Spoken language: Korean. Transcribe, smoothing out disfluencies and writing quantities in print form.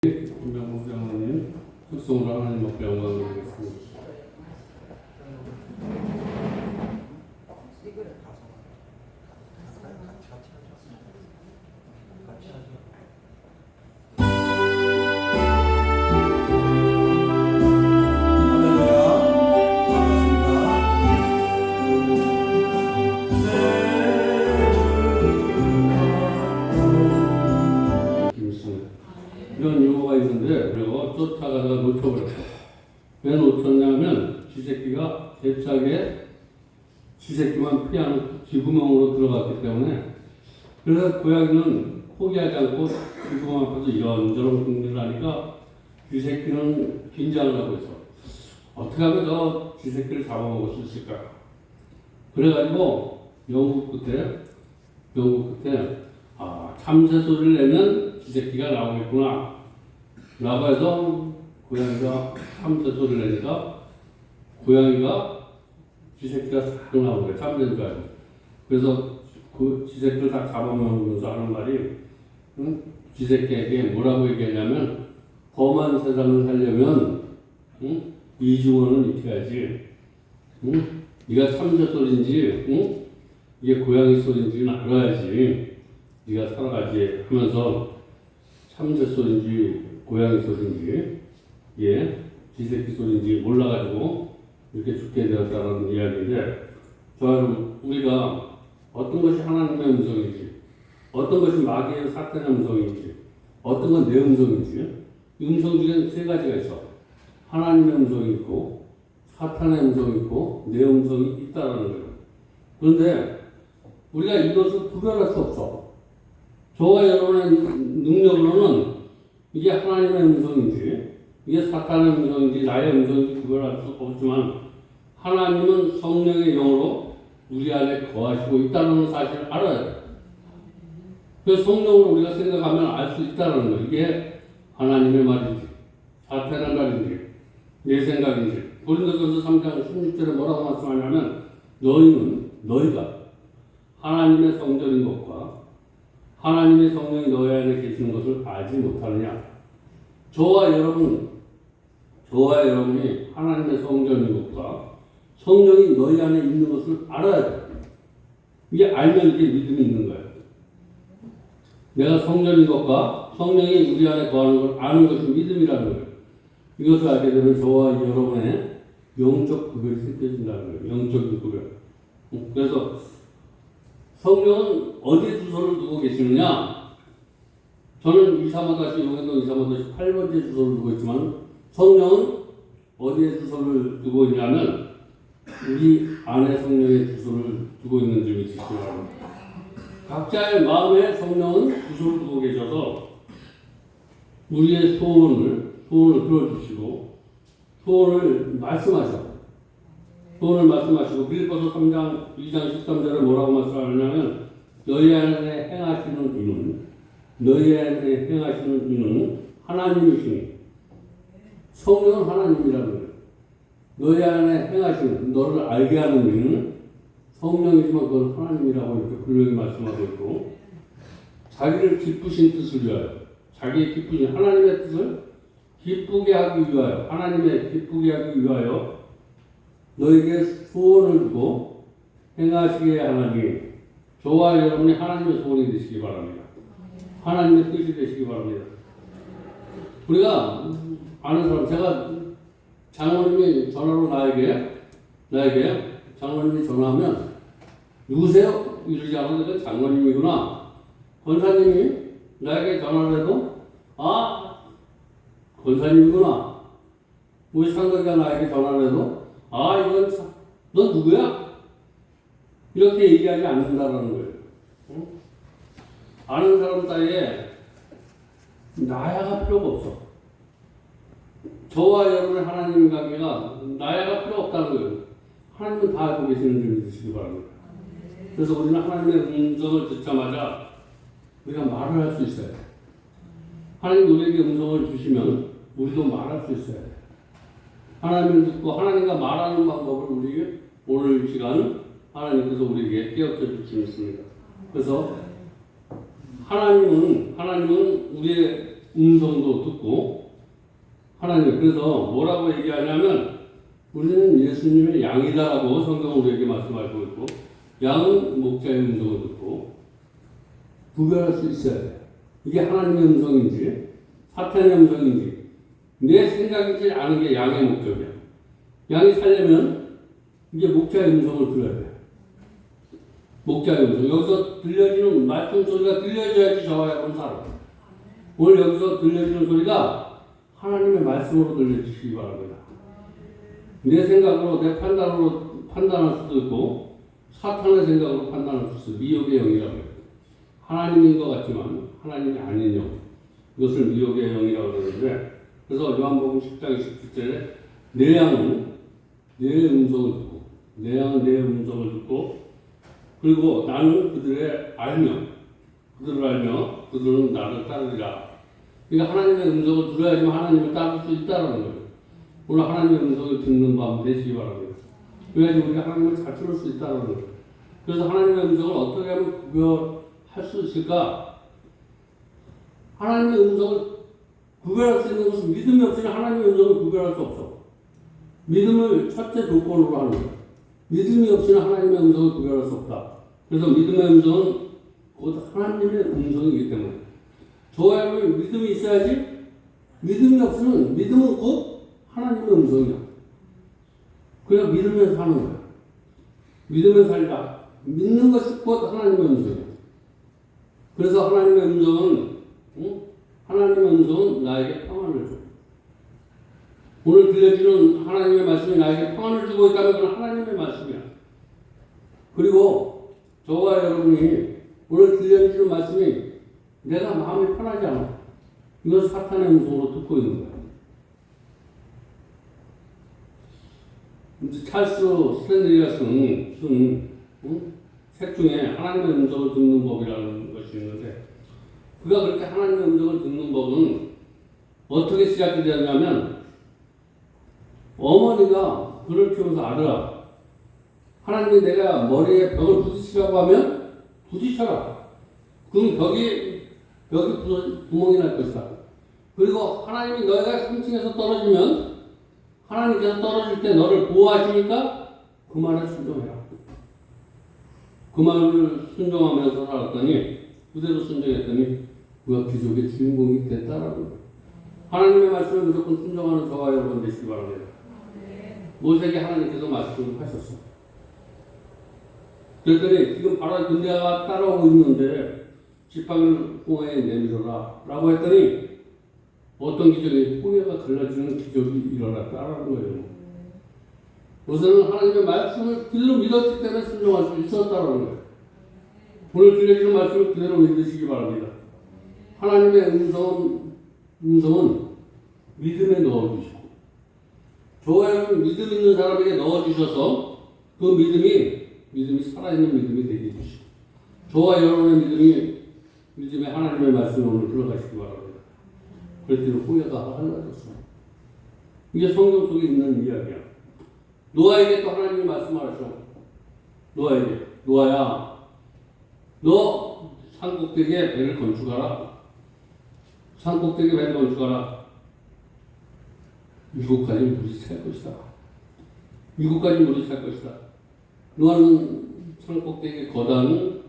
김병국 장로님 특성으로 하나님 앞에 영광을 드리겠습니다. 이런 유머가 있는데 그리고 쫓아가다가 놓쳐버렸어. 왜 놓쳤냐면 쥐새끼가 대차게 쥐새끼만 피하는 쥐구멍으로 들어갔기 때문에. 그래서 고양이는 포기하지 않고 쥐구멍 앞에서 이런저런 궁리를 하니까 쥐새끼는 긴장을 하고 있어. 어떻게 하면 저 쥐새끼를 잡아먹을 수 있을까? 그래가지고 영국 끝에 참새 소리를 내면 쥐새끼가 나오겠구나 라고 해서 고양이가 참새 소리를 내니까 고양이가 쥐새끼가 싹 나오는 거예요. 참새인 줄 알고. 그래서 그 쥐새끼를 다 잡아먹으면서 하는 말이 쥐새끼에게 뭐라고 얘기하냐면 험한 세상을 살려면 이중언은 익혀야지. 네가 참새 소리인지 이게 고양이 소리인지는 알아야지 네가 살아가지 하면서 참새 소리인지 고양이 소리인지 쥐새끼 소리인지 몰라가지고 이렇게 죽게 되었다는 이야기인데, 저는 우리가 어떤 것이 하나님의 음성인지, 어떤 것이 마귀의 사탄의 음성인지, 어떤 건 내 음성인지, 음성 중에 세 가지가 있어. 하나님의 음성이 있고 사탄의 음성이 있고 내 음성이 있다라는 거예요. 그런데 우리가 이것을 구별할 수 없어. 저와 여러분의 능력으로는 이게 하나님의 음성인지 이게 사탄의 음성인지 나의 음성인지 구별할 수 없지만, 하나님은 성령의 영으로 우리 안에 거하시고 있다는 사실을 알아야 돼. 그래서 성령으로 우리가 생각하면 알 수 있다는 거예요. 이게 하나님의 말인지 사탄의 말인지 내 생각인지. 고린도전서 3장 16절에 뭐라고 말씀하냐면 너희가 하나님의 성전인 것과 하나님의 성령이 너희 안에 계시는 것을 알지 못하느냐. 저와 여러분이 하나님의 성전인 것과 성령이 너희 안에 있는 것을 알아야 돼. 이게 알면 이게 믿음이 있는 거예요. 내가 성전인 것과 성령이 우리 안에 거하는 걸 아는 것이 믿음이라는 거예요. 이것을 알게 되면 저와 여러분의 영적 구별이 생겨진다는 거예요. 영적인 구별. 그래서 성령은 어디에 주소를 두고 계시느냐? 저는 235-용현동 235-8번째 주소를 두고 있지만, 성령은 어디에 주소를 두고 있냐면 우리 안에 성령의 주소를 두고 있는 점이 있습니다. 각자의 마음에 성령은 주소를 두고 계셔서 우리의 소원을 들어주시고 소원을 말씀하시고 빌립보서 3장 2장 13절에 뭐라고 말씀하냐면 너희 안에 행하시는 이는 하나님이시니. 성령은 하나님이라는 거예요. 너희 안에 행하시는, 너를 알게 하는 이는 성령이지만 그건 하나님이라고 이렇게 분명히 말씀하고 있고, 자기를 기쁘신 뜻을 위하여, 자기의 기쁘신 하나님의 뜻을 기쁘게 하기 위하여, 하나님의 기쁘게 하기 위하여 너에게 소원을 두고 행하시게 하나니, 저와 여러분이 하나님의 소원이 되시기 바랍니다. 하나님의 뜻이 되시기 바랍니다. 우리가 아는 사람, 제가 장로님이 전화로 나에게 장로님이 전화하면 누구세요? 이러지 않아도 장로님이구나. 권사님이 나에게 전화를 해도 권사님이구나. 우리 상덕이가 나에게 전화를 해도 이건 너 누구야? 이렇게 얘기하지 않는다라는 거예요. 아는 사람 사이에 나야가 필요가 없어. 저와 여러분의 하나님 관계가 나야가 필요 없다는 거예요. 하나님은 다 알고 계시는 줄 믿으시기 바랍니다. 그래서 우리는 하나님의 음성을 듣자마자 우리가 말을 할 수 있어야 돼. 하나님 우리에게 음성을 주시면 우리도 말할 수 있어야 돼. 하나님을 듣고 하나님과 말하는 방법을 우리에게 오늘 시간 하나님께서 우리에게 깨우쳐 주시겠습니다. 그래서 하나님은 우리의 음성도 듣고 하나님 그래서 뭐라고 얘기하냐면 우리는 예수님의 양이다라고 성경으로 이렇게 말씀하고 있고 양은 목자의 음성을 듣고 구별할 수 있어야 돼. 이게 하나님의 음성인지 사탄의 음성인지 내 생각이지 않은 게 양의 목적이야. 양이 살려면 이게 목자의 음성을 들어야 돼. 목자의 음성. 여기서 들려지는 말씀 소리가 들려줘야지 저와 여러분 살아. 오늘 여기서 들려지는 소리가 하나님의 말씀으로 들려주시기 바랍니다. 내 생각으로 내 판단으로 판단할 수도 있고 사탄의 생각으로 판단할 수도 있어. 미혹의 영이라고 해요. 하나님인 것 같지만 하나님이 아닌 영. 이것을 미혹의 영이라고 그러는데 그래서 요한복음 10장 27절에 내 양은 내 음성을 듣고 내 양은 내 음성을 듣고 그리고 나는 그들을 알며 그들은 나를 따르리라. 그러니까 하나님의 음성을 들어야지만 하나님을 따를 수 있다는 거예요. 오늘 하나님의 음성을 듣는 밤 되시기 바랍니다. 그래야지 우리가 하나님을 잘 들을 수 있다는 거예요. 그래서 하나님의 음성을 어떻게 하면 구별할 수 있을까? 하나님의 음성을 구별할 수 있는 것은 믿음이 없으면 하나님의 음성을 구별할 수 없어. 믿음을 첫째 조건으로 하는 거예요. 믿음이 없이는 하나님의 음성을 구별할 수 없다. 그래서 믿음의 음성은 곧 하나님의 음성이기 때문에 저와 여러분이 믿음이 있어야지 믿음이 없으면 믿음은 곧 하나님의 음성이야. 그래서 믿으면서 사는 거야. 믿으면서 살다. 믿는 것이 곧 하나님의 음성이야. 그래서 하나님의 음성은 나에게 평안을 줘. 오늘 들려주는 하나님의 말씀이 나에게 평안을 주고 있다면 그건 하나님의 말씀이야. 그리고 저와 여러분이 오늘 들려주는 말씀이 내가 마음이 편하지 않아. 이건 사탄의 음성으로 듣고 있는 거야. 찰스 스탠리가 쓴 책 중에 하나님의 음성을 듣는 법이라는 것이 있는데 그가 그렇게 하나님의 음성을 듣는 법은 어떻게 시작이 되었냐면 어머니가 그를 키우면서 아들아 하나님이 내가 머리에 벽을 부딪히라고 하면 부딪혀라. 그럼 벽이 구멍이 날 것이다. 그리고 하나님이 너희가 3층에서 떨어지면 하나님께서 떨어질 때 너를 보호하시니까 그 말에 순종해라. 그 말을 순종하면서 살았더니 그대로 순종했더니 그가 귀족의 주인공이 됐다라는 거예요. 하나님의 말씀을 무조건 순종하는 저와 여러분 되시기 바랍니다. 모세에게 하나님께서 말씀을 하셨어. 그랬더니 지금 바로 군대가 따라오고 있는데 지팡이를 홍해에 내밀어라 라고 했더니 어떤 기적이 홍해가 갈라지는 기적이 일어났다라는 거예요. 모세는 하나님의 말씀을 그대로 믿었기 때문에 순종할 수 있었다라는 거예요. 오늘 들려주는 말씀을 그대로 믿으시기 바랍니다. 하나님의 음성은 믿음에 넣어주시고 저와 여러분 믿음 있는 사람에게 넣어주셔서 그 믿음이 살아있는 믿음이 되게 해주시고 저와 여러분의 믿음에 하나님의 말씀에 오늘 들어가시기 바랍니다. 그랬더니 후회가 할라졌어. 이게 성경 속에 있는 이야기야. 노아에게 또 하나님이 말씀하셨어. 노아야 너 산꼭대기에 배를 건축하라. 산꼭대기에 배를 건축하라. 7가지 물이 찰 것이다. 7가지 물이 찰 것이다. 노아는 산꼭대기에 거다한